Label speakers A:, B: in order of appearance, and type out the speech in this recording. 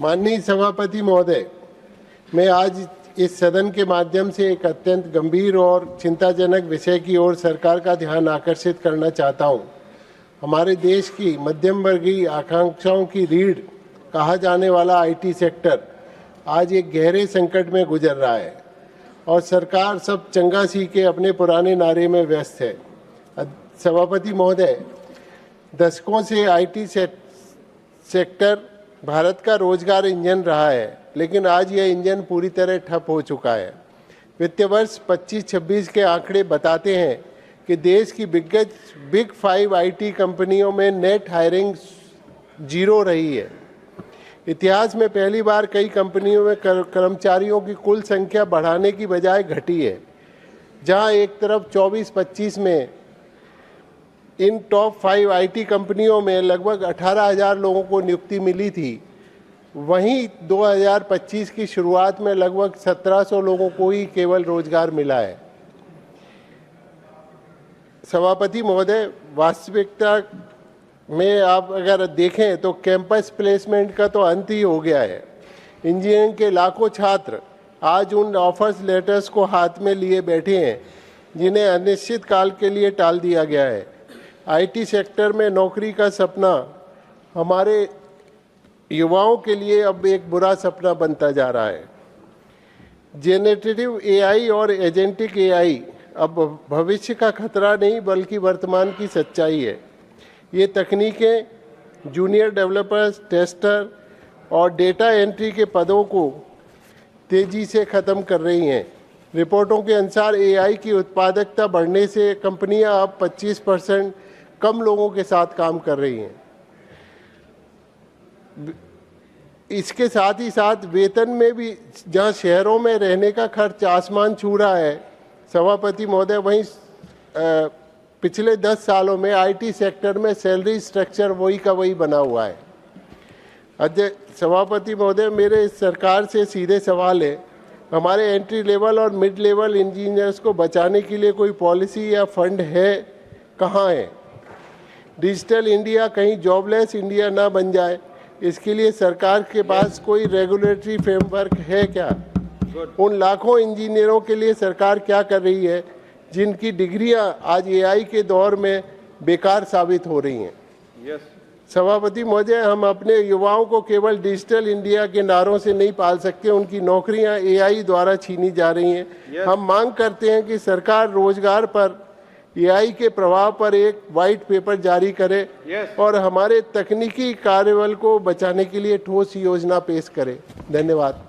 A: माननीय सभापति महोदय, मैं आज इस सदन के माध्यम से एक अत्यंत गंभीर और चिंताजनक विषय की ओर सरकार का ध्यान आकर्षित करना चाहता हूं। हमारे देश की मध्यम वर्गीय आकांक्षाओं की रीढ़ कहा जाने वाला आईटी सेक्टर आज एक गहरे संकट में गुजर रहा है और सरकार सब चंगा सी के अपने पुराने नारे में व्यस्त है। सभापति महोदय, दशकों से आईटी सेक्टर भारत का रोजगार इंजन रहा है, लेकिन आज यह इंजन पूरी तरह ठप हो चुका है। वित्तीय वर्ष 25-26 के आंकड़े बताते हैं कि देश की बिग 5 आईटी कंपनियों में नेट हायरिंग 0 रही है। इतिहास में पहली बार कई कंपनियों में कर्मचारियों की कुल संख्या बढ़ाने की बजाय घटी है। जहां एक तरफ 24-25 में इन टॉप 5 आईटी कंपनियों में लगभग 18,000 लोगों को नियुक्ति मिली थी, वहीं 2025 की शुरुआत में लगभग 1700 लोगों को ही केवल रोजगार मिला है। सभापति महोदय, वास्तविकता में आप अगर देखें तो कैंपस प्लेसमेंट का तो अंत ही हो गया है। इंजीनियरिंग के लाखों छात्र आज उन ऑफर्स लेटर्स को हाथ में लिए बैठे हैं जिन्हें अनिश्चित काल के लिए टाल दिया गया है। आईटी सेक्टर में नौकरी का सपना हमारे युवाओं के लिए अब एक बुरा सपना बनता जा रहा है। जेनरेटिव एआई और एजेंटिक एआई अब भविष्य का खतरा नहीं बल्कि वर्तमान की सच्चाई है। ये तकनीकें जूनियर डेवलपर्स, टेस्टर और डेटा एंट्री के पदों को तेजी से ख़त्म कर रही हैं। रिपोर्टों के अनुसार एआई की उत्पादकता बढ़ने से कंपनियां अब 25% कम लोगों के साथ काम कर रही हैं। इसके साथ ही साथ वेतन में भी, जहां शहरों में रहने का खर्च आसमान छू रहा है सभापति महोदय, वहीं पिछले 10 सालों में आईटी सेक्टर में सैलरी स्ट्रक्चर वही का वही बना हुआ है। सभापति महोदय, मेरे सरकार से सीधे सवाल है, हमारे एंट्री लेवल और मिड लेवल इंजीनियर्स को बचाने के लिए कोई पॉलिसी या फंड है? कहाँ है? डिजिटल इंडिया कहीं जॉबलेस इंडिया ना बन जाए, इसके लिए सरकार के पास कोई रेगुलेटरी फ्रेमवर्क है क्या? उन लाखों इंजीनियरों के लिए सरकार क्या कर रही है जिनकी डिग्रियां आज एआई के दौर में बेकार साबित हो रही हैं? सभापति महोदय, हम अपने युवाओं को केवल डिजिटल इंडिया के नारों से नहीं पाल सकते, उनकी नौकरियां एआई द्वारा छीनी जा रही हैं। हम मांग करते हैं कि सरकार रोजगार पर एआई के प्रभाव पर एक वाइट पेपर जारी करे और हमारे तकनीकी कार्यबल को बचाने के लिए ठोस योजना पेश करे। धन्यवाद।